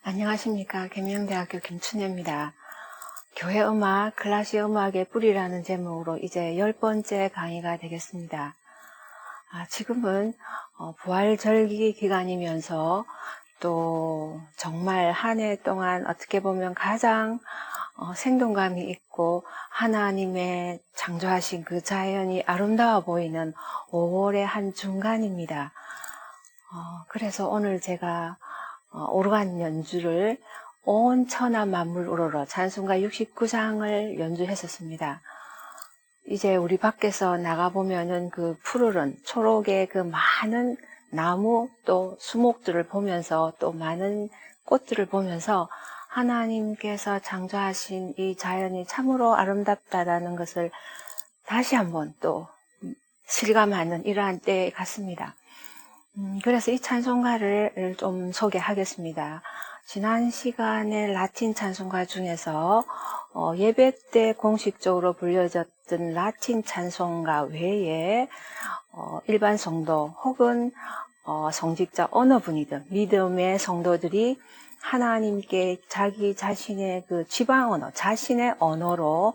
안녕하십니까. 계명대학교 김춘혜입니다. 교회 음악, 클래식 음악의 뿌리라는 제목으로 이제 10번째 강의가 되겠습니다. 지금은 부활절기 기간이면서 또 정말 한 해 동안 어떻게 보면 가장 생동감이 있고 하나님의 창조하신 그 자연이 아름다워 보이는 5월의 한 중간입니다. 그래서 오늘 제가 오르간 연주를 온 천하 만물 우러러 찬송가 69장을 연주했었습니다. 이제 우리 밖에서 나가보면은 그 푸르른 초록의 그 많은 나무 또 수목들을 보면서 또 많은 꽃들을 보면서 하나님께서 창조하신 이 자연이 참으로 아름답다라는 것을 다시 한번 또 실감하는 이러한 때 같습니다. 그래서 이 찬송가를 좀 소개하겠습니다. 지난 시간에 라틴 찬송가 중에서 예배 때 공식적으로 불려졌던 라틴 찬송가 외에 일반 성도 혹은 성직자 어느 분이든 믿음의 성도들이 하나님께 자기 자신의 그 지방 언어, 자신의 언어로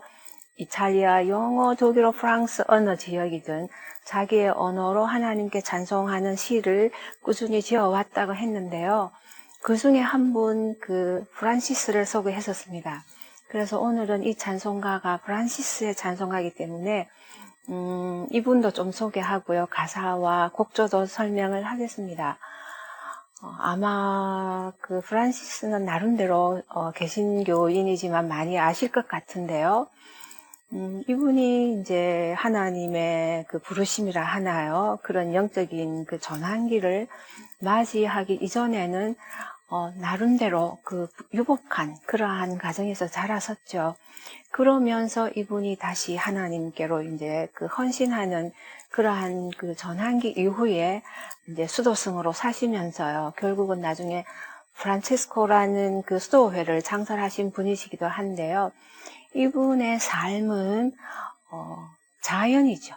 이탈리아, 영어, 독일어, 프랑스 어느 지역이든 자기의 언어로 하나님께 찬송하는 시를 꾸준히 지어왔다고 했는데요. 그 중에 한 분, 프란시스를 소개했었습니다. 그래서 오늘은 이 찬송가가 프란시스의 찬송가이기 때문에 이분도 좀 소개하고요. 가사와 곡조도 설명을 하겠습니다. 아마 그 프란시스는 나름대로 개신교인이지만 많이 아실 것 같은데요. 이분이 이제 하나님의 그 부르심이라 하나요? 그런 영적인 그 전환기를 맞이하기 이전에는 나름대로 그 유복한 그러한 가정에서 자라섰죠. 그러면서 이분이 다시 하나님께로 이제 그 헌신하는 그러한 그 전환기 이후에 이제 수도승으로 사시면서요. 결국은 나중에 프란체스코라는 그 수도회를 창설하신 분이시기도 한데요. 이분의 삶은 자연이죠.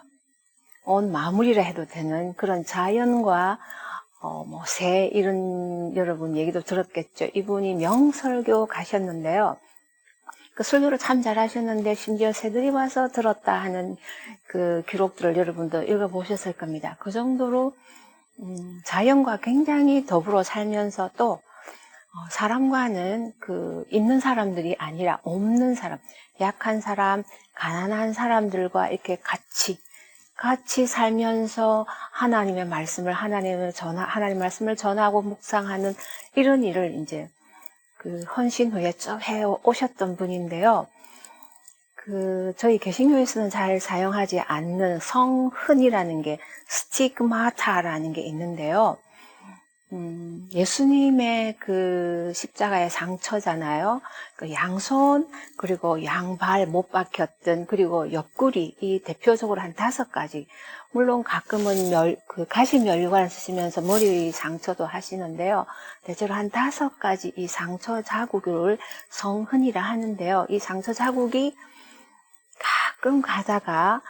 온 마무리라 해도 되는 그런 자연과 새 이런 여러분 얘기도 들었겠죠. 이분이 명설교 가셨는데요. 그 설교를 참 잘하셨는데 심지어 새들이 와서 들었다 하는 그 기록들을 여러분도 읽어보셨을 겁니다. 그 정도로 자연과 굉장히 더불어 살면서 또 사람과는 있는 사람들이 아니라 없는 사람, 약한 사람, 가난한 사람들과 이렇게 같이 살면서 하나님의 말씀을 하나님 말씀을 전하고 묵상하는 이런 일을 이제 헌신 후에 쭉 해 오셨던 분인데요. 저희 개신교에서는 잘 사용하지 않는 성흔이라는 게 스티그마타라는 게 있는데요. 예수님의 그 십자가의 상처잖아요. 그 양손, 그리고 양발 못 박혔던, 그리고 옆구리, 이 대표적으로 한 5가지. 물론 가끔은 가시면류관을 쓰시면서 머리 상처도 하시는데요. 대체로 한 5가지 이 상처 자국을 성흔이라 하는데요. 이 상처 자국이 가끔 가다가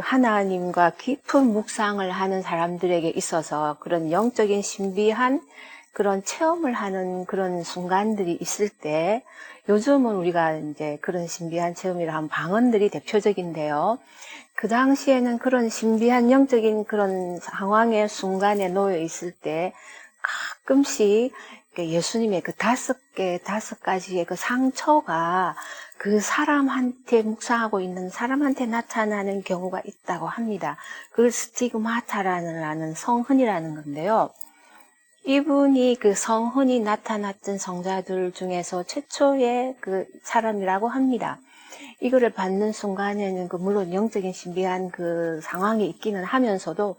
하나님과 깊은 묵상을 하는 사람들에게 있어서 그런 영적인 신비한 그런 체험을 하는 그런 순간들이 있을 때, 요즘은 우리가 이제 그런 신비한 체험이라 하면 방언들이 대표적인데요. 그 당시에는 그런 신비한 영적인 그런 상황의 순간에 놓여 있을 때 가끔씩 예수님의 그 5가지의 그 상처가 그 사람한테 묵상하고 있는 사람한테 나타나는 경우가 있다고 합니다. 그걸 스티그마타라는 성흔이라는 건데요. 이분이 그 성흔이 나타났던 성자들 중에서 최초의 그 사람이라고 합니다. 이거를 받는 순간에는 물론 영적인 신비한 그 상황이 있기는 하면서도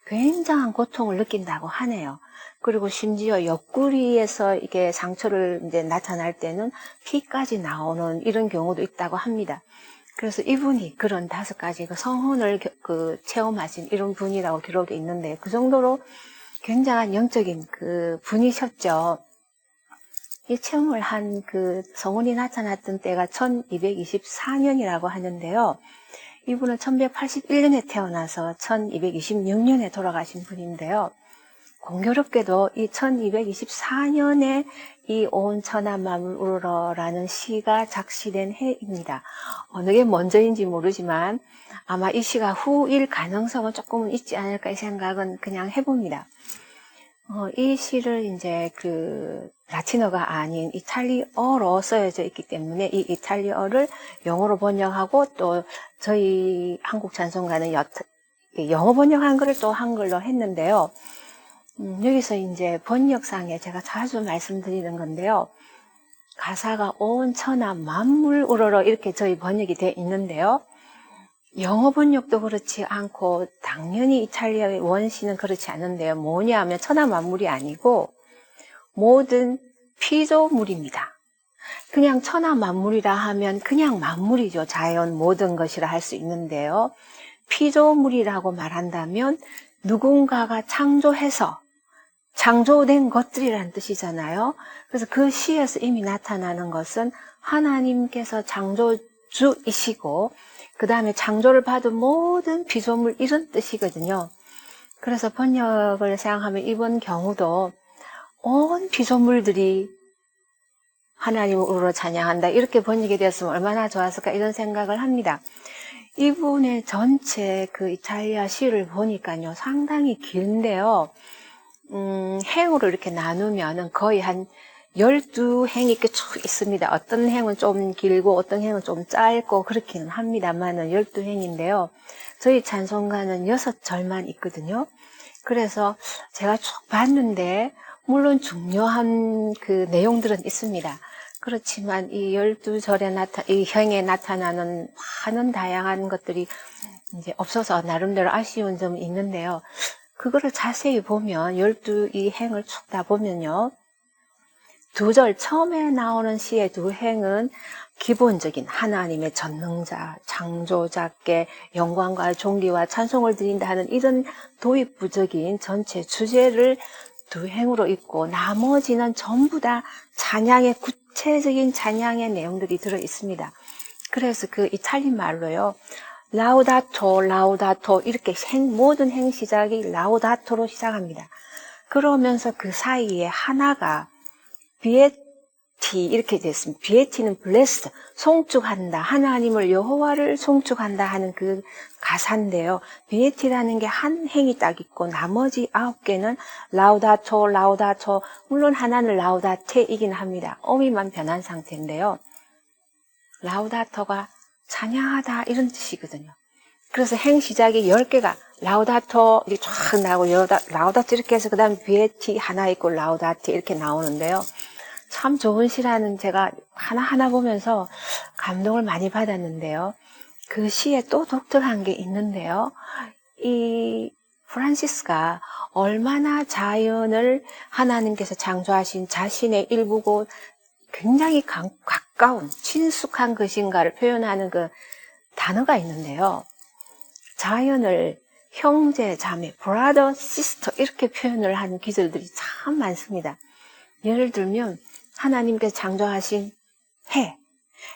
굉장한 고통을 느낀다고 하네요. 그리고 심지어 옆구리에서 이게 상처를 이제 나타날 때는 피까지 나오는 이런 경우도 있다고 합니다. 그래서 이분이 그런 5가지 그 성혼을 체험하신 이런 분이라고 기록이 있는데, 그 정도로 굉장한 영적인 그 분이셨죠. 이 체험을 한 그 성혼이 나타났던 때가 1224년이라고 하는데요. 이분은 1181년에 태어나서 1226년에 돌아가신 분인데요. 공교롭게도 이 1224년에 이 온 천하 만물 우러러라는 시가 작시된 해입니다. 어느 게 먼저인지 모르지만 아마 이 시가 후일 가능성은 조금은 있지 않을까 이 생각은 그냥 해봅니다. 이 시를 이제 그 라틴어가 아닌 이탈리어로 쓰여져 있기 때문에 이 이탈리어를 영어로 번역하고 또 저희 한국 찬송가는 영어 번역한 거를 또 한글로 했는데요. 여기서 이제 번역상에 제가 자주 말씀드리는 건데요. 가사가 온 천하 만물 우러러 이렇게 저희 번역이 되어 있는데요. 영어 번역도 그렇지 않고 당연히 이탈리아의 원시는 그렇지 않은데요. 뭐냐 하면 천하 만물이 아니고 모든 피조물입니다. 그냥 천하 만물이라 하면 그냥 만물이죠. 자연 모든 것이라 할 수 있는데요. 피조물이라고 말한다면 누군가가 창조해서 창조된 것들이라는 뜻이잖아요. 그래서 그 시에서 이미 나타나는 것은 하나님께서 창조주이시고 그 다음에 창조를 받은 모든 피조물 이런 뜻이거든요. 그래서 번역을 생각하면 이번 경우도 온 피조물들이 하나님을 우러러 찬양한다 이렇게 번역이 되었으면 얼마나 좋았을까 이런 생각을 합니다. 이분의 전체 그 이탈리아 시를 보니까요 상당히 긴데요. 행으로 이렇게 나누면 거의 한 12행이 이렇게 쭉 있습니다. 어떤 행은 좀 길고 어떤 행은 좀 짧고 그렇기는 합니다만은 12행인데요. 저희 찬송가는 6절만 있거든요. 그래서 제가 쭉 봤는데 물론 중요한 그 내용들은 있습니다. 그렇지만 이 12절에 이 행에 나타나는 많은 다양한 것들이 이제 없어서 나름대로 아쉬운 점이 있는데요. 그거를 자세히 보면 이 행을 쭉 다 보면요. 2절 처음에 나오는 시의 2행은 기본적인 하나님의 전능자, 창조자께 영광과 존귀와 찬송을 드린다 하는 이런 도입부적인 전체 주제를 2행으로 있고 나머지는 전부 다 찬양의 구체적인 찬양의 내용들이 들어 있습니다. 그래서 그 이탈리아 말로요. 라우다토 이렇게 모든 행 시작이 라우다토로 시작합니다. 그러면서 그 사이에 하나가 비에티 이렇게 됐습니다. 비에티는 blessed, 송축한다. 하나님을 여호와를 송축한다 하는 그 가사인데요. 비에티라는 게 한 행이 딱 있고 나머지 9개는 라우다토 물론 하나는 라우다테이긴 합니다. 어미만 변한 상태인데요. 라우다토가 찬양하다 이런 뜻이거든요. 그래서 행 시작이 10개가 라우다토 이렇게 쫙 나오고 라우다토 이렇게 해서 그 다음에 비에티 하나 있고 라우다티 이렇게 나오는데요. 참 좋은 시라는 제가 하나하나 보면서 감동을 많이 받았는데요. 그 시에 또 독특한 게 있는데요. 이 프란시스가 얼마나 자연을 하나님께서 창조하신 자신의 일부고 굉장히 가까운 친숙한 것인가를 표현하는 그 단어가 있는데요. 자연을 형제, 자매, brother, sister 이렇게 표현을 하는 기절들이 참 많습니다. 예를 들면 하나님께서 창조하신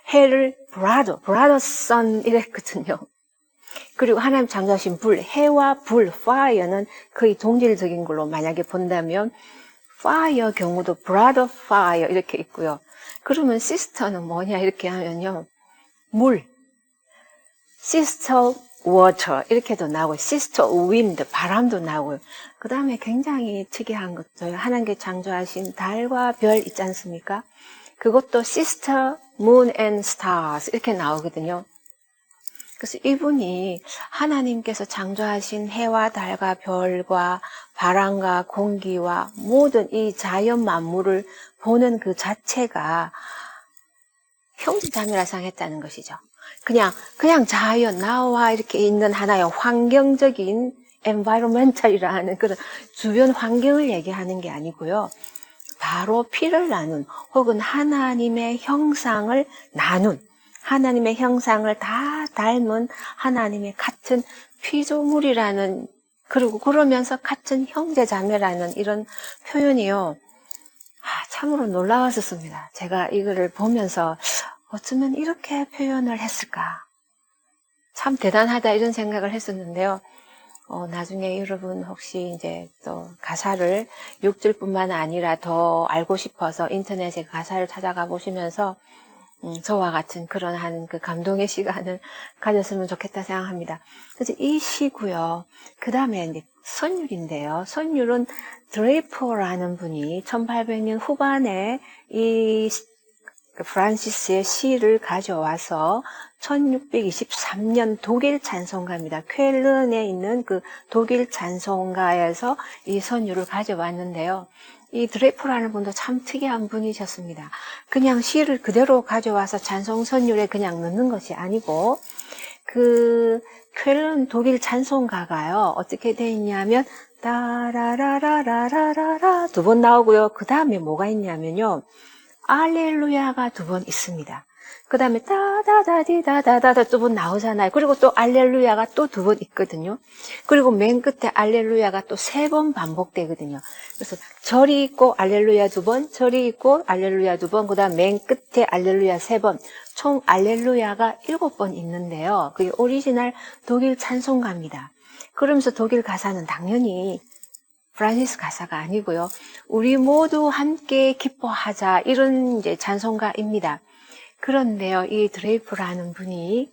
해를 brother, son 이랬거든요. 그리고 하나님 창조하신 불, 해와 불, fire는 거의 동질적인 걸로 만약에 본다면 fire 경우도 brother fire 이렇게 있고요. 그러면 sister는 뭐냐 이렇게 하면요. 물, sister water 이렇게도 나오고 sister wind 바람도 나오고요. 그 다음에 굉장히 특이한 것도 하나님께 창조하신 달과 별 있지 않습니까? 그것도 sister moon and stars 이렇게 나오거든요. 그래서 이분이 하나님께서 창조하신 해와 달과 별과 바람과 공기와 모든 이 자연 만물을 보는 그 자체가 형제자매라 생각했다는 것이죠. 그냥 자연, 나와 이렇게 있는 하나의 환경적인 environmental이라는 그런 주변 환경을 얘기하는 게 아니고요. 바로 피를 나눈 혹은 하나님의 형상을 나눈 하나님의 형상을 다 닮은 하나님의 같은 피조물이라는 그리고 그러면서 같은 형제자매라는 이런 표현이요. 참으로 놀라웠었습니다. 제가 이거를 보면서 어쩌면 이렇게 표현을 했을까? 참 대단하다 이런 생각을 했었는데요. 나중에 여러분 혹시 이제 또 가사를 6절뿐만 아니라 더 알고 싶어서 인터넷에 가사를 찾아가 보시면서 저와 같은 그런 한 그 감동의 시간을 가졌으면 좋겠다 생각합니다. 그래서 이 시고요. 그 다음에 이제 선율인데요. 선율은 드레이퍼라는 분이 1800년 후반에 이 프란시스의 시를 가져와서 1623년 독일 찬송가입니다. 쾰른에 있는 그 독일 찬송가에서 이 선율을 가져왔는데요. 이 드레이퍼라는 분도 참 특이한 분이셨습니다. 그냥 시를 그대로 가져와서 찬송 선율에 그냥 넣는 것이 아니고 그 쾰른 독일 찬송가가요. 어떻게 돼 있냐면 따라라라라라라라 두 번 나오고요. 그 다음에 뭐가 있냐면요. 알렐루야가 두 번 있습니다. 그 다음에 따다다디다다다다 두 번 나오잖아요. 그리고 또 알렐루야가 또 두 번 있거든요. 그리고 맨 끝에 알렐루야가 또 세 번 반복되거든요. 그래서 절이 있고 알렐루야 두 번, 절이 있고 알렐루야 두 번, 그 다음 맨 끝에 알렐루야 세 번, 총 알렐루야가 7번 있는데요. 그게 오리지널 독일 찬송가입니다. 그러면서 독일 가사는 당연히 프란시스 가사가 아니고요. 우리 모두 함께 기뻐하자 이런 이제 찬송가입니다. 그런데요, 이 드레이프라는 분이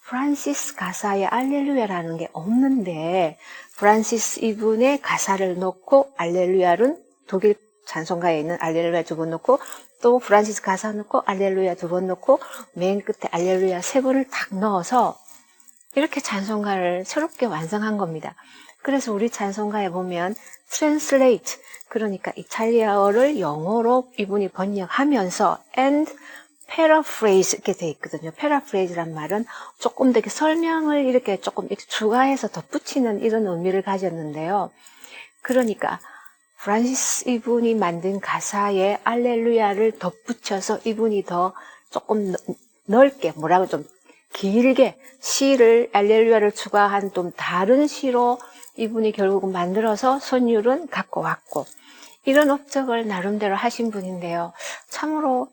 프란시스 가사에 알렐루야라는 게 없는데 프란시스 이분의 가사를 넣고 알렐루야는 독일 찬송가에 있는 알렐루야 두 번 넣고 또 프란시스 가사 넣고 알렐루야 두 번 넣고 맨 끝에 알렐루야 세 번을 딱 넣어서 이렇게 찬송가를 새롭게 완성한 겁니다. 그래서 우리 찬송가에 보면 translate, 그러니까 이탈리아어를 영어로 이분이 번역하면서 and paraphrase 이렇게 돼 있거든요. paraphrase란 말은 조금 더 이렇게 설명을 이렇게 조금 이렇게 추가해서 덧붙이는 이런 의미를 가졌는데요. 그러니까 프란시스 이분이 만든 가사에 알렐루야를 덧붙여서 이분이 더 조금 넓게 뭐라고 좀 길게 시를 알렐루야를 추가한 좀 다른 시로 이분이 결국은 만들어서 선율은 갖고 왔고 이런 업적을 나름대로 하신 분인데요. 참으로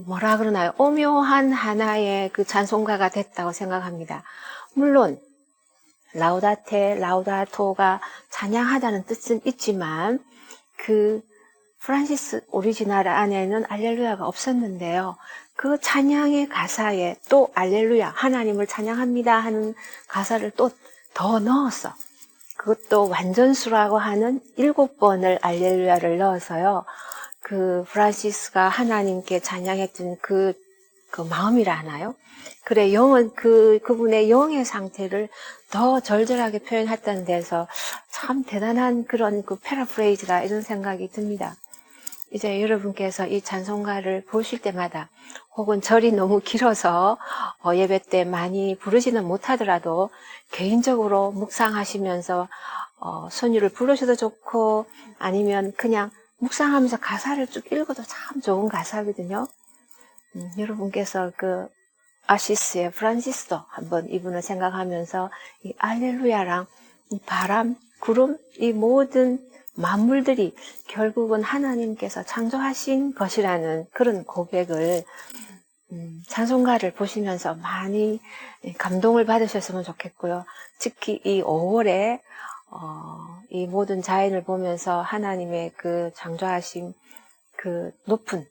뭐라 그러나요? 오묘한 하나의 그 찬송가가 됐다고 생각합니다. 물론 라우다테, 라우다토가 찬양하다는 뜻은 있지만 그 프란시스 오리지널 안에는 알렐루야가 없었는데요. 그 찬양의 가사에 또 알렐루야, 하나님을 찬양합니다 하는 가사를 또 더 넣었어. 그것도 완전수라고 하는 7번을 알렐루야를 넣어서요. 그 프란시스가 하나님께 찬양했던 그 마음이라 하나요? 그래, 그분의 영의 상태를 더 절절하게 표현했다는 데서 참 대단한 그런 그 패러프레이즈다 이런 생각이 듭니다. 이제 여러분께서 이 찬송가를 보실 때마다 혹은 절이 너무 길어서 예배 때 많이 부르지는 못하더라도 개인적으로 묵상하시면서 선율을 부르셔도 좋고 아니면 그냥 묵상하면서 가사를 쭉 읽어도 참 좋은 가사거든요. 여러분께서 그 아시스의 프란시스도 한번 이분을 생각하면서 이 알렐루야랑 이 바람, 구름, 이 모든 만물들이 결국은 하나님께서 창조하신 것이라는 그런 고백을 찬송가를 보시면서 많이 감동을 받으셨으면 좋겠고요. 특히 이 5월에 이 모든 자연을 보면서 하나님의 그 창조하신 그 높은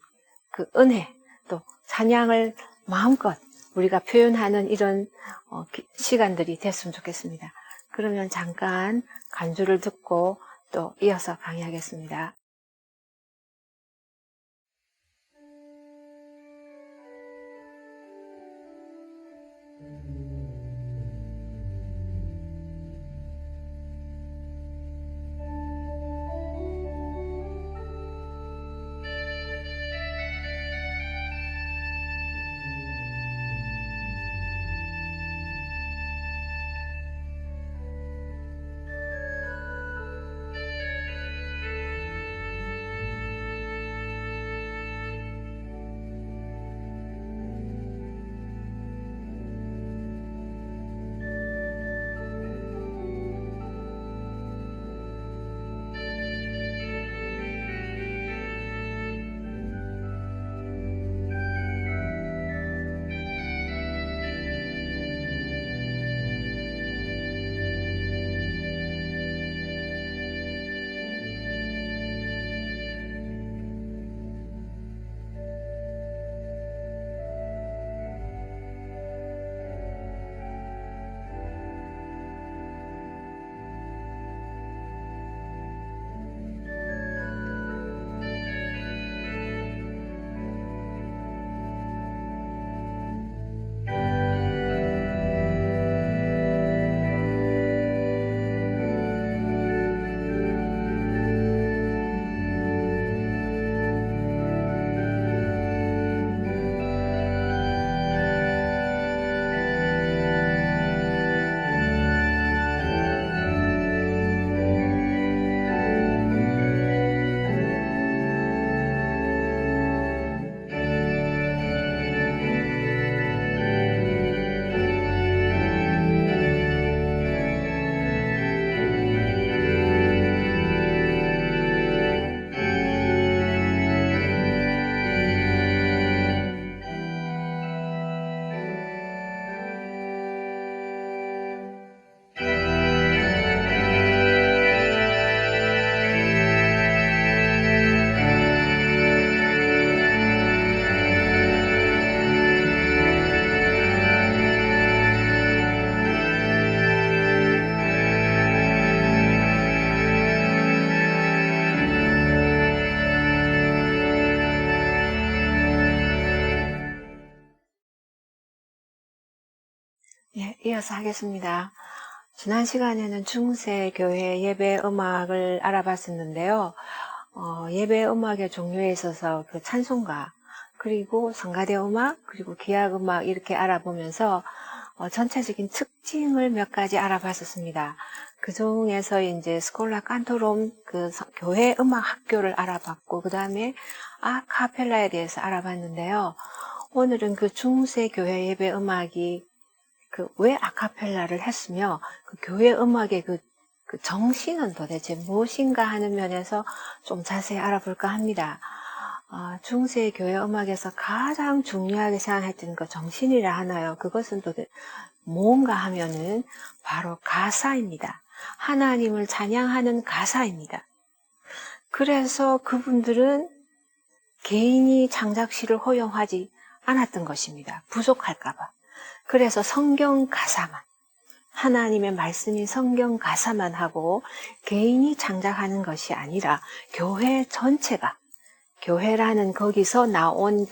그 은혜 또 찬양을 마음껏 우리가 표현하는 이런 시간들이 됐으면 좋겠습니다. 그러면 잠깐 간주를 듣고 또 이어서 강의하겠습니다. 예, 이어서 하겠습니다. 지난 시간에는 중세 교회 예배 음악을 알아봤었는데요. 예배 음악의 종류에 있어서 그 찬송가, 그리고 성가대 음악, 그리고 기악 음악 이렇게 알아보면서 전체적인 특징을 몇 가지 알아봤었습니다. 그 중에서 이제 스콜라 칸토롬 그 교회 음악 학교를 알아봤고, 그 다음에 아카펠라에 대해서 알아봤는데요. 오늘은 그 중세 교회 예배 음악이 왜 아카펠라를 했으며 그 교회 음악의 그 정신은 도대체 무엇인가 하는 면에서 좀 자세히 알아볼까 합니다. 중세 교회 음악에서 가장 중요하게 생각했던 그 정신이라 하나요? 그것은 도대체 뭔가 하면은 바로 가사입니다. 하나님을 찬양하는 가사입니다. 그래서 그분들은 개인이 창작시를 허용하지 않았던 것입니다. 부족할까봐. 그래서 성경 가사만, 하나님의 말씀인 성경 가사만 하고 개인이 창작하는 것이 아니라 교회 전체가, 교회라는 거기서 나온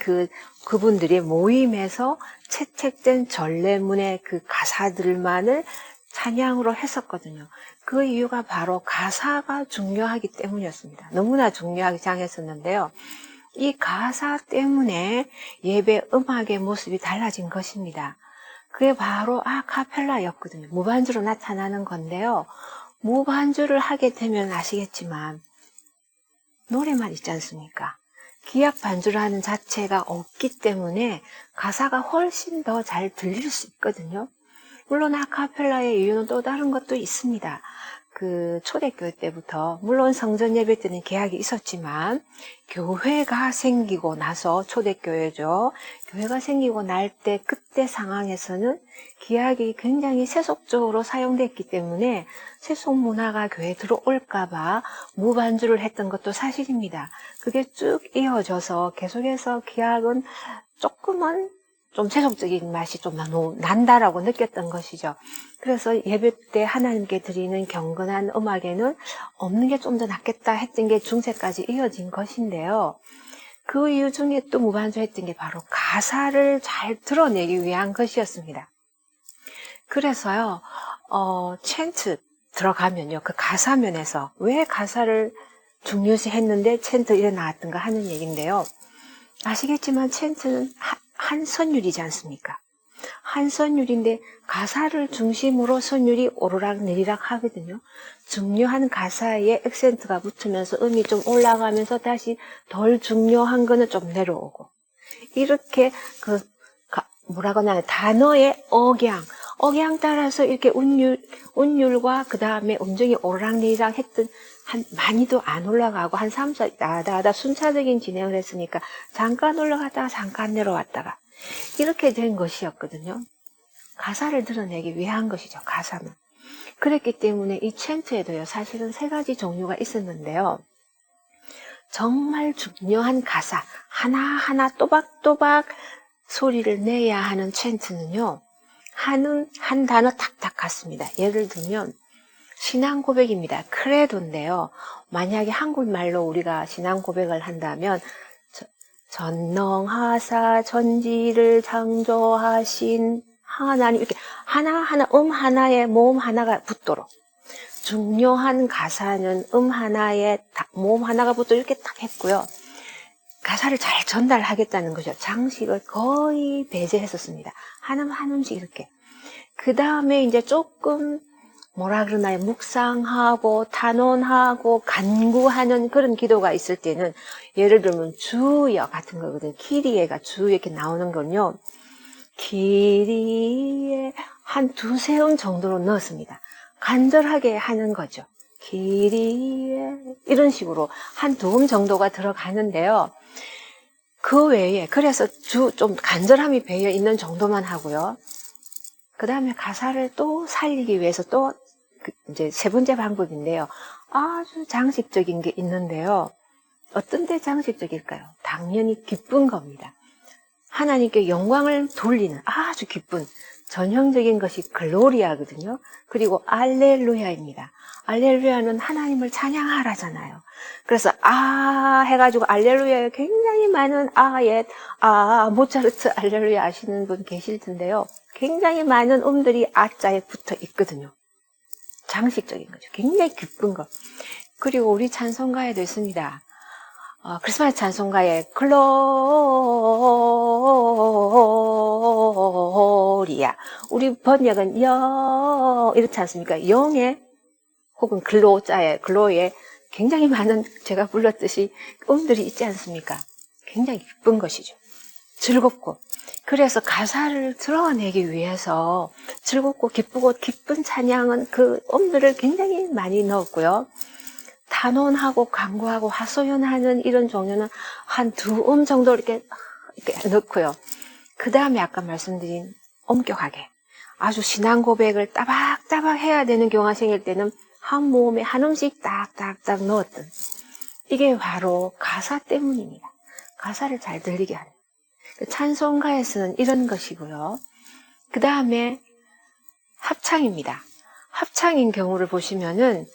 그분들의 모임에서 채택된 전례문의 그 가사들만을 찬양으로 했었거든요. 그 이유가 바로 가사가 중요하기 때문이었습니다. 너무나 중요하게 생각했었는데요. 이 가사 때문에 예배 음악의 모습이 달라진 것입니다. 그게 바로 아카펠라였거든요. 무반주로 나타나는 건데요. 무반주를 하게 되면 아시겠지만 노래만 있지 않습니까? 기악 반주를 하는 자체가 없기 때문에 가사가 훨씬 더 잘 들릴 수 있거든요. 물론 아카펠라의 이유는 또 다른 것도 있습니다. 그 초대교회 때부터 물론 성전 예배 때는 계약이 있었지만 교회가 생기고 나서 초대교회죠. 교회가 생기고 날 때 그때 상황에서는 기악이 굉장히 세속적으로 사용됐기 때문에 세속 문화가 교회에 들어올까봐 무반주를 했던 것도 사실입니다. 그게 쭉 이어져서 계속해서 기악은 조금은 좀 세속적인 맛이 좀 난다라고 느꼈던 것이죠. 그래서 예배 때 하나님께 드리는 경건한 음악에는 없는 게 좀 더 낫겠다 했던 게 중세까지 이어진 것인데요. 그 이유 중에 또 무반주 했던 게 바로 가사를 잘 드러내기 위한 것이었습니다. 그래서요, 챈트 들어가면요, 그 가사 면에서 왜 가사를 중요시 했는데 챈트 이래 나왔던가 하는 얘기인데요. 아시겠지만 챈트는 한 선율이지 않습니까? 한 선율인데 가사를 중심으로 선율이 오르락 내리락 하거든요. 중요한 가사에 액센트가 붙으면서 음이 좀 올라가면서 다시 덜 중요한 거는 좀 내려오고 이렇게 뭐라고 하나 단어의 억양 따라서 이렇게 운율과 그 다음에 음정이 오르락 내리락 했던 많이도 안 올라가고 한 3, 4 나다 순차적인 진행을 했으니까 잠깐 올라갔다가 잠깐 내려왔다가 이렇게 된 것이었거든요. 가사를 드러내기 위한 것이죠. 가사는. 그랬기 때문에 이 챈트에도요. 사실은 3가지 종류가 있었는데요. 정말 중요한 가사 하나하나 또박또박 소리를 내야 하는 챈트는요. 한 단어 탁탁 같습니다. 예를 들면 신앙 고백입니다. 크레도인데요. 만약에 한국말로 우리가 신앙 고백을 한다면 전능하사 전지를 창조하신 하나님 이렇게 하나하나 하나에 모음 하나가 붙도록 중요한 가사는 하나에 모음 하나가 붙도록 이렇게 딱 했고요. 가사를 잘 전달하겠다는 거죠. 장식을 거의 배제했었습니다. 한 음씩 이렇게. 그 다음에 이제 조금 뭐라 그러나요? 묵상하고 탄원하고 간구하는 그런 기도가 있을 때는 예를 들면 주여 같은 거거든요. 키리에가 주여 이렇게 나오는 건요. 키리에 한 2-3음 정도로 넣었습니다. 간절하게 하는 거죠. 키리에 이런 식으로 한 2음 정도가 들어가는데요. 그 외에 그래서 좀 간절함이 배어 있는 정도만 하고요. 그 다음에 가사를 또 살리기 위해서 또 이제 3번째 방법인데요. 아주 장식적인 게 있는데요. 어떤 데 장식적일까요? 당연히 기쁜 겁니다. 하나님께 영광을 돌리는 아주 기쁜 전형적인 것이 글로리아거든요. 그리고 알렐루야입니다. 알렐루야는 하나님을 찬양하라잖아요. 그래서 해가지고 알렐루야에 굉장히 많은 모차르트 알렐루야 아시는 분 계실 텐데요. 굉장히 많은 음들이 아자에 붙어 있거든요. 장식적인 거죠. 굉장히 기쁜 거. 그리고 우리 찬송가에도 있습니다. 크리스마스 찬송가에 글로리아. 우리 번역은 이렇지 않습니까? 영에 혹은 글로에 굉장히 많은 제가 불렀듯이 음들이 있지 않습니까? 굉장히 기쁜 것이죠. 즐겁고. 그래서 가사를 드러내기 위해서 즐겁고 기쁘고 기쁜 찬양은 그 음들을 굉장히 많이 넣었고요. 단언하고 강구하고 하소연하는 이런 종류는 한 2음 정도 이렇게 넣고요. 그 다음에 아까 말씀드린 엄격하게 아주 신앙 고백을 따박따박 해야 되는 경우가 생길 때는 한 모음에 한 음씩 딱딱딱 넣었던 이게 바로 가사 때문입니다. 가사를 잘 들리게 하는 찬송가에서는 이런 것이고요. 그 다음에 합창입니다. 합창인 경우를 보시면은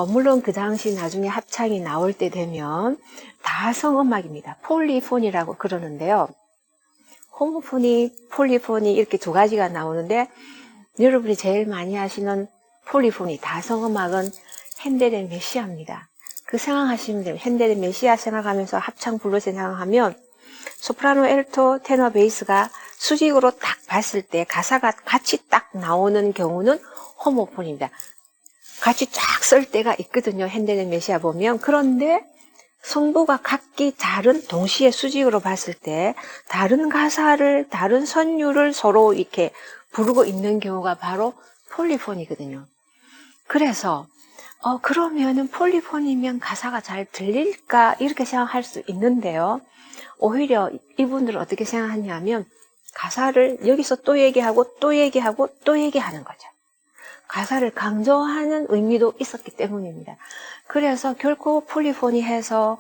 물론 그 당시 나중에 합창이 나올 때 되면 다성음악입니다. 폴리폰이라고 그러는데요. 호모포니, 폴리포니 이렇게 2가지가 나오는데 여러분이 제일 많이 하시는 폴리포니, 다성음악은 핸델의 메시아입니다. 그 생각하시면 돼요. 핸델의 메시아 생각하면서 합창 블루스 생각하면 소프라노, 엘토, 테너, 베이스가 수직으로 딱 봤을 때 가사가 같이 딱 나오는 경우는 호모폰입니다. 같이 쫙 쓸 때가 있거든요. 핸델의 메시아 보면. 그런데 성부가 각기 다른 동시에 수직으로 봤을 때 다른 가사를 다른 선율을 서로 이렇게 부르고 있는 경우가 바로 폴리폰이거든요. 그래서 그러면은 폴리폰이면 가사가 잘 들릴까 이렇게 생각할 수 있는데요. 오히려 이분들은 어떻게 생각하냐면 가사를 여기서 또 얘기하고 또 얘기하고 또 얘기하는 거죠. 가사를 강조하는 의미도 있었기 때문입니다. 그래서 결코 폴리포니해서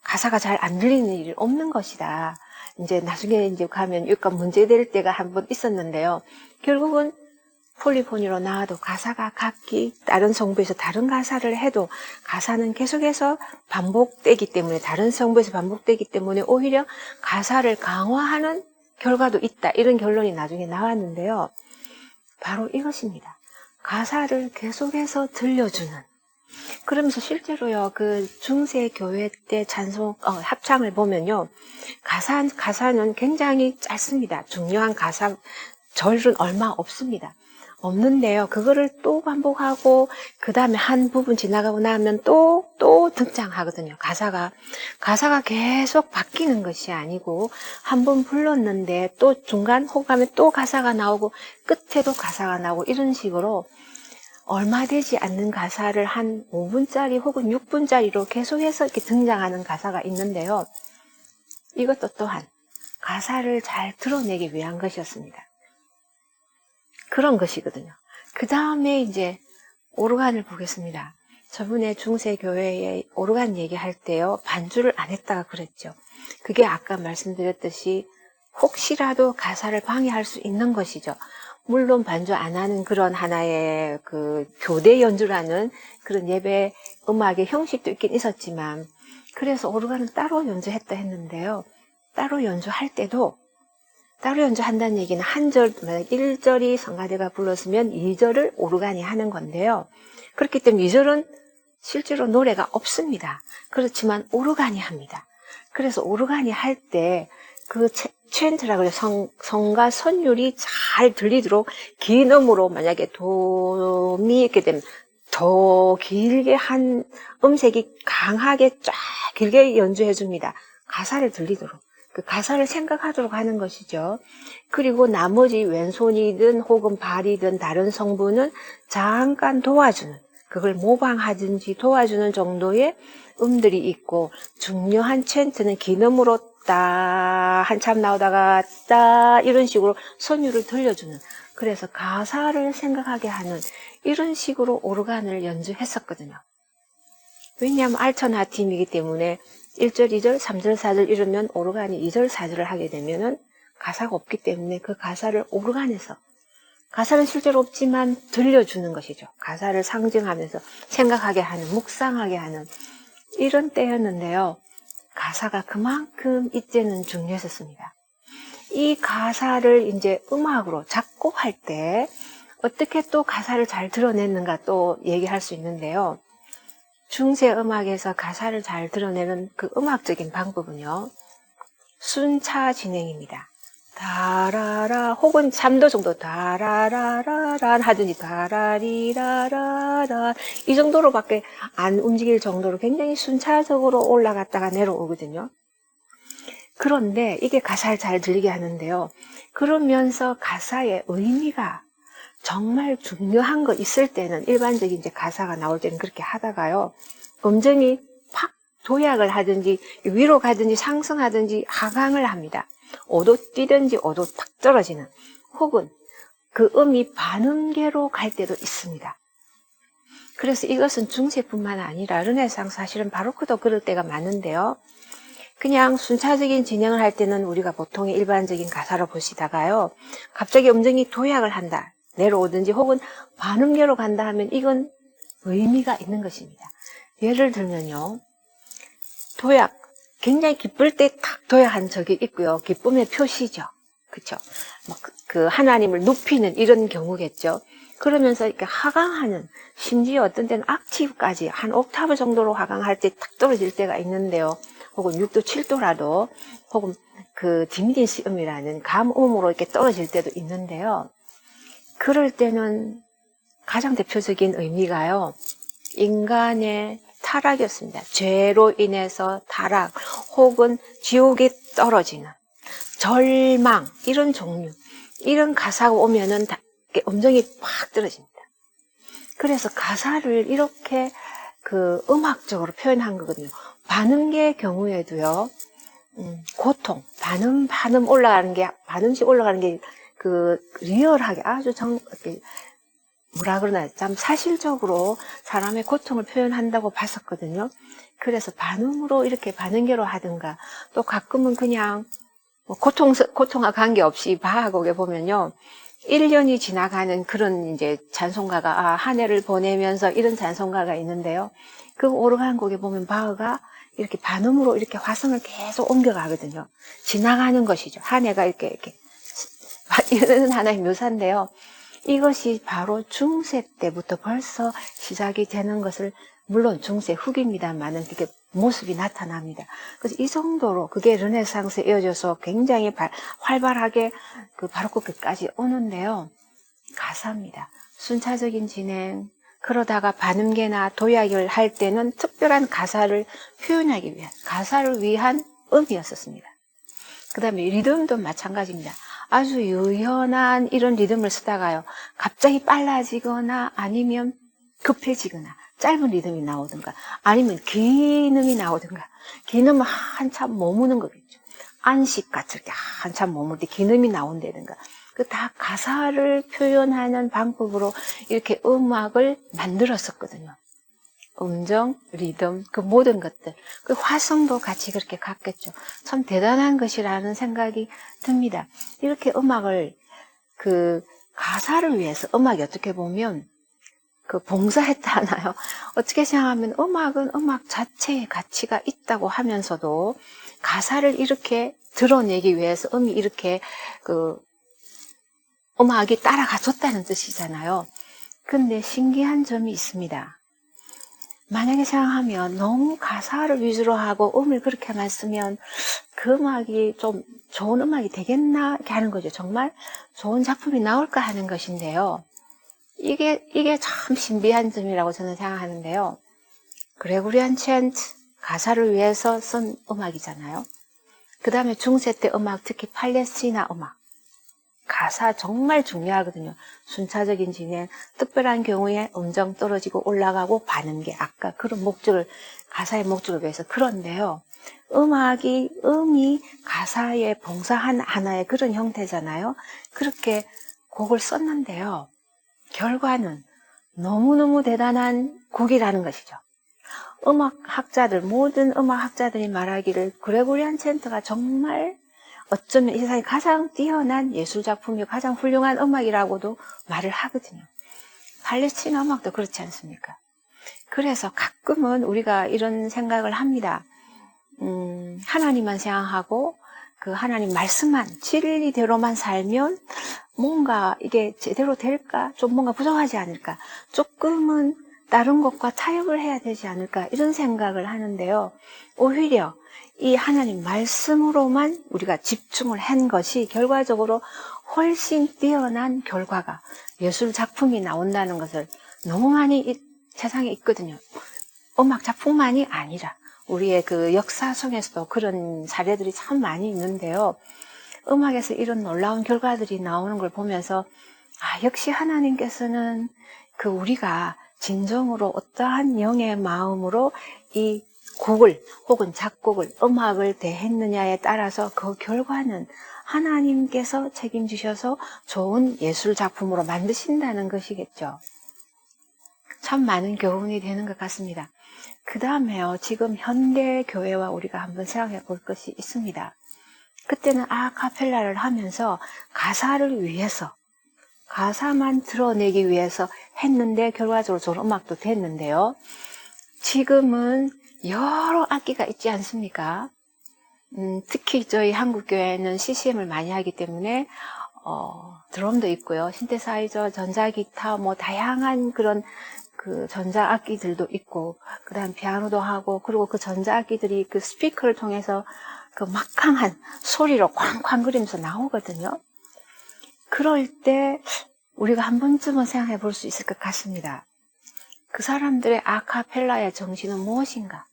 가사가 잘 안 들리는 일이 없는 것이다. 이제 나중에 이제 가면 약간 문제될 때가 한 번 있었는데요. 결국은 폴리포니로 나와도 가사가 각기 다른 성부에서 다른 가사를 해도 가사는 계속해서 반복되기 때문에 다른 성부에서 반복되기 때문에 오히려 가사를 강화하는 결과도 있다. 이런 결론이 나중에 나왔는데요. 바로 이것입니다. 가사를 계속해서 들려주는. 그러면서 실제로요, 그 중세 교회 때 합창을 보면요, 가사는 굉장히 짧습니다. 중요한 절은 얼마 없습니다. 없는데요, 그거를 또 반복하고, 그 다음에 한 부분 지나가고 나면 또 등장하거든요. 가사가 계속 바뀌는 것이 아니고, 한 번 불렀는데 또 중간 호감에 또 가사가 나오고, 끝에도 가사가 나오고, 이런 식으로 얼마 되지 않는 가사를 한 5분짜리 혹은 6분짜리로 계속해서 이렇게 등장하는 가사가 있는데요. 이것도 또한 가사를 잘 드러내기 위한 것이었습니다. 그런 것이거든요. 그 다음에 이제 오르간을 보겠습니다. 저번에 중세교회에 오르간 얘기할 때요, 반주를 안 했다가 그랬죠. 그게 아까 말씀드렸듯이 혹시라도 가사를 방해할 수 있는 것이죠. 물론 반주 안 하는 그런 하나의 그 교대 연주라는 그런 예배 음악의 형식도 있긴 있었지만, 그래서 오르간은 따로 연주했다 했는데요. 따로 연주할 때도 따로 연주한다는 얘기는 1절이 성가대가 불렀으면 2절을 오르간이 하는 건데요. 그렇기 때문에 2절은 실제로 노래가 없습니다. 그렇지만 오르간이 합니다. 그래서 오르간이 할 때 그 챈트라고 해서 성과 선율이 잘 들리도록 긴 음으로 만약에 도미 이렇게 되면 더 길게 한 음색이 강하게 쫙 길게 연주해 줍니다. 가사를 들리도록. 그 가사를 생각하도록 하는 것이죠. 그리고 나머지 왼손이든 혹은 발이든 다른 성부는 잠깐 도와주는, 그걸 모방하든지 도와주는 정도의 음들이 있고, 중요한 챈트는 긴 음으로 따 한참 나오다가 따 이런 식으로 선율을 들려주는, 그래서 가사를 생각하게 하는 이런 식으로 오르간을 연주했었거든요. 왜냐하면 알터나팀이기 때문에 1절, 2절, 3절, 4절 이러면 오르간이 2절, 4절을 하게 되면은 가사가 없기 때문에 그 가사를 오르간에서 가사는 실제로 없지만 들려주는 것이죠. 가사를 상징하면서 생각하게 하는, 묵상하게 하는 이런 때였는데요. 가사가 그만큼 이때는 중요했었습니다. 이 가사를 이제 음악으로 작곡할 때 어떻게 또 가사를 잘 드러냈는가 또 얘기할 수 있는데요. 중세 음악에서 가사를 잘 드러내는 그 음악적인 방법은요. 순차 진행입니다. 다라라 혹은 3도 정도 다라라라란 하든지 다라리라라란 이 정도로밖에 안 움직일 정도로 굉장히 순차적으로 올라갔다가 내려오거든요. 그런데 이게 가사를 잘 들리게 하는데요. 그러면서 가사의 의미가 정말 중요한 거 있을 때는 일반적인 이제 가사가 나올 때는 그렇게 하다가요. 음정이 팍 도약을 하든지 위로 가든지 상승하든지 하강을 합니다. 5도 뛰든지 5도 탁 떨어지는 혹은 그 음이 반음계로 갈 때도 있습니다. 그래서 이것은 중세뿐만 아니라 르네상스 사실은 바로크도 그럴 때가 많은데요. 그냥 순차적인 진행을 할 때는 우리가 보통의 일반적인 가사로 보시다가요. 갑자기 음정이 도약을 한다. 내려오든지 혹은 반음계로 간다 하면 이건 의미가 있는 것입니다. 예를 들면요. 도약, 굉장히 기쁠 때 탁 도약한 적이 있고요. 기쁨의 표시죠. 그쵸? 그 하나님을 높이는 이런 경우겠죠. 그러면서 이렇게 하강하는, 심지어 어떤 때는 악티브까지 한 옥타브 정도로 하강할 때 탁 떨어질 때가 있는데요. 혹은 6도, 7도라도, 혹은 그 디미니시 음이라는 감음으로 이렇게 떨어질 때도 있는데요. 그럴 때는 가장 대표적인 의미가요. 인간의 타락이었습니다. 죄로 인해서 타락 혹은 지옥에 떨어지는 절망 이런 종류 이런 가사가 오면은 음정이 팍 떨어집니다. 그래서 가사를 이렇게 그 음악적으로 표현한 거거든요. 반음계의 경우에도요. 고통, 반음 올라가는 게 반음씩 올라가는 게 그 리얼하게 아주 뭐라 그러나 참 사실적으로 사람의 고통을 표현한다고 봤었거든요. 그래서 반음으로 이렇게 반음계로 하든가 또 가끔은 그냥 뭐 고통과 관계없이 바하곡에 보면요. 1년이 지나가는 그런 이제 찬송가가 한 해를 보내면서 이런 찬송가가 있는데요. 그 오르간 곡에 보면 바흐가 이렇게 반음으로 이렇게 화성을 계속 옮겨가거든요. 지나가는 것이죠. 한 해가 이렇게 이런 하나의 묘사인데요. 이것이 바로 중세 때부터 벌써 시작이 되는 것을 물론 중세 후기입니다만은 그게 모습이 나타납니다. 그래서 이 정도로 그게 르네상스에 이어져서 굉장히 활발하게 그 바로크 끝까지 오는데요. 가사입니다. 순차적인 진행, 그러다가 반음계나 도약을 할 때는 특별한 가사를 표현하기 위한, 가사를 위한 음이었었습니다. 그 다음에 리듬도 마찬가지입니다. 아주 유연한 이런 리듬을 쓰다가요. 갑자기 빨라지거나 아니면 급해지거나 짧은 리듬이 나오든가 아니면 긴 음이 나오든가 긴 음은 한참 머무는 거겠죠. 안식같이 이렇게 한참 머물 때 긴 음이 나온다든가 그 다 가사를 표현하는 방법으로 이렇게 음악을 만들었었거든요. 음정, 리듬, 그 모든 것들, 그 화성도 같이 그렇게 갔겠죠. 참 대단한 것이라는 생각이 듭니다. 이렇게 음악을, 그 가사를 위해서 음악이 어떻게 보면 그 봉사했다 하나요? 어떻게 생각하면 음악은 음악 자체의 가치가 있다고 하면서도 가사를 이렇게 드러내기 위해서 음이 이렇게 그 음악이 따라가 줬다는 뜻이잖아요. 근데 신기한 점이 있습니다. 만약에 생각하면 너무 가사를 위주로 하고 음을 그렇게만 쓰면 그 음악이 좀 좋은 음악이 되겠나 이렇게 하는 거죠. 정말 좋은 작품이 나올까 하는 것인데요. 이게 참 신비한 점이라고 저는 생각하는데요. 그레고리안 챈트 가사를 위해서 쓴 음악이잖아요. 그 다음에 중세 때 음악, 특히 팔레스티나 음악. 가사 정말 중요하거든요. 순차적인 진행, 특별한 경우에 음정 떨어지고 올라가고 반음계, 아까 그런 목적을, 가사의 목적을 위해서. 그런데요, 음이 가사에 봉사한 하나의 그런 형태잖아요. 그렇게 곡을 썼는데요. 결과는 너무너무 대단한 곡이라는 것이죠. 모든 음악학자들이 말하기를 그레고리안 챈트가 정말 어쩌면 이 세상에 가장 뛰어난 예술작품이고 가장 훌륭한 음악이라고도 말을 하거든요. 팔레스티나 음악도 그렇지 않습니까? 그래서 가끔은 우리가 이런 생각을 합니다. 하나님만 생각하고 그 하나님 말씀만 진리대로만 살면 뭔가 이게 제대로 될까? 좀 뭔가 부족하지 않을까? 조금은 다른 것과 타협을 해야 되지 않을까? 이런 생각을 하는데요. 오히려 이 하나님 말씀으로만 우리가 집중을 한 것이 결과적으로 훨씬 뛰어난 결과가 예술 작품이 나온다는 것을 너무 많이 세상에 있거든요. 음악 작품만이 아니라 우리의 그 역사 속에서도 그런 사례들이 참 많이 있는데요. 음악에서 이런 놀라운 결과들이 나오는 걸 보면서 역시 하나님께서는 그 우리가 진정으로 어떠한 영의 마음으로 이 곡을 혹은 작곡을 음악을 대했느냐에 따라서 그 결과는 하나님께서 책임지셔서 좋은 예술 작품으로 만드신다는 것이겠죠. 참 많은 교훈이 되는 것 같습니다. 그 다음에요, 지금 현대 교회와 우리가 한번 생각해 볼 것이 있습니다. 그때는 아카펠라를 하면서 가사를 위해서, 가사만 드러내기 위해서 했는데 결과적으로 좋은 음악도 됐는데요. 지금은 여러 악기가 있지 않습니까? 특히 저희 한국교회는 CCM을 많이 하기 때문에 드럼도 있고요, 신테사이저, 전자기타, 뭐 다양한 그런 그 전자악기들도 있고, 그 다음 피아노도 하고, 그리고 그 전자악기들이 그 스피커를 통해서 그 막강한 소리로 쾅쾅거리면서 나오거든요. 그럴 때 우리가 한 번쯤은 생각해 볼 수 있을 것 같습니다. 그 사람들의 아카펠라의 정신은 무엇인가?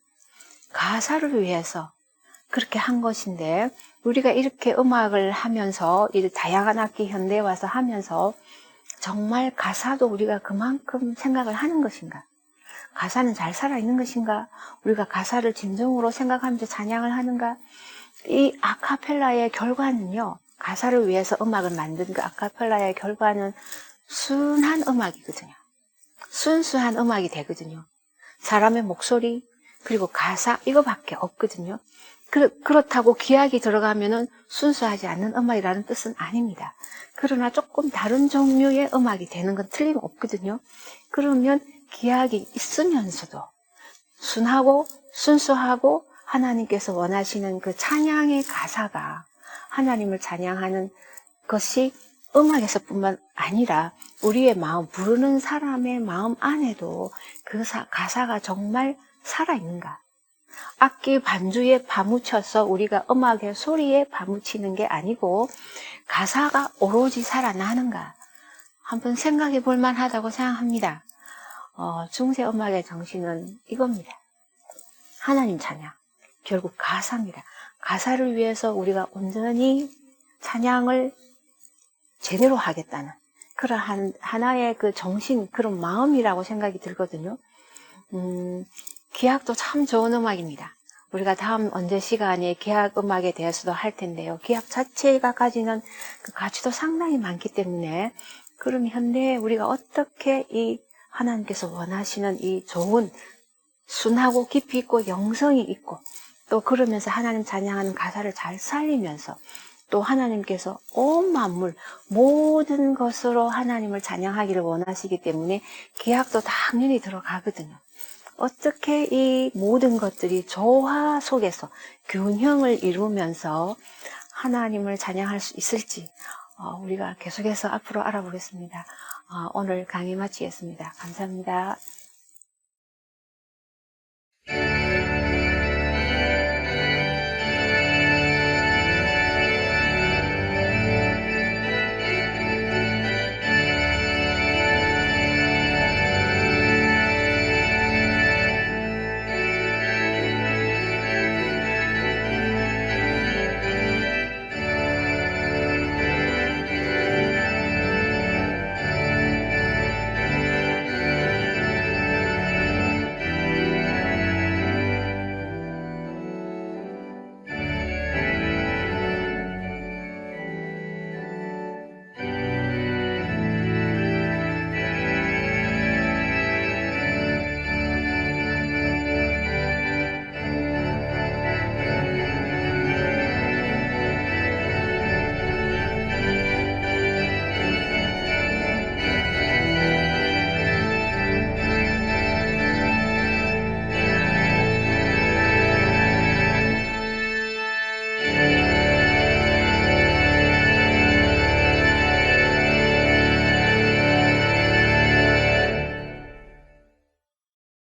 가사를 위해서 그렇게 한 것인데, 우리가 이렇게 음악을 하면서, 이 다양한 악기 현대에 와서 하면서 정말 가사도 우리가 그만큼 생각을 하는 것인가? 가사는 잘 살아있는 것인가? 우리가 가사를 진정으로 생각하면서 찬양을 하는가? 이 아카펠라의 결과는요, 가사를 위해서 음악을 만든 그 아카펠라의 결과는 순한 음악이거든요. 순수한 음악이 되거든요. 사람의 목소리, 그리고 가사, 이거밖에 없거든요. 그렇다고 기악이 들어가면은 순수하지 않는 음악이라는 뜻은 아닙니다. 그러나 조금 다른 종류의 음악이 되는 건 틀림없거든요. 그러면 기악이 있으면서도 순하고 순수하고 하나님께서 원하시는 그 찬양의 가사가 하나님을 찬양하는 것이 음악에서뿐만 아니라 우리의 마음, 부르는 사람의 마음 안에도 그 가사가 정말 살아있는가? 악기 반주에 파묻혀서 우리가 음악의 소리에 파묻히는 게 아니고 가사가 오로지 살아나는가? 한번 생각해 볼 만하다고 생각합니다. 중세 음악의 정신은 이겁니다. 하나님 찬양, 결국 가사입니다. 가사를 위해서 우리가 온전히 찬양을 제대로 하겠다는 그러한 하나의 그 정신, 그런 마음이라고 생각이 들거든요. 기악도 참 좋은 음악입니다. 우리가 다음 언제 시간에 기악 음악에 대해서도 할 텐데요. 기악 자체가 가지는 그 가치도 상당히 많기 때문에, 그럼 현대에 우리가 어떻게 이 하나님께서 원하시는 이 좋은 순하고 깊이 있고 영성이 있고, 또 그러면서 하나님 찬양하는 가사를 잘 살리면서, 또 하나님께서 온 만물 모든 것으로 하나님을 찬양하기를 원하시기 때문에 기악도 당연히 들어가거든요. 어떻게 이 모든 것들이 조화 속에서 균형을 이루면서 하나님을 찬양할 수 있을지 우리가 계속해서 앞으로 알아보겠습니다. 오늘 강의 마치겠습니다. 감사합니다.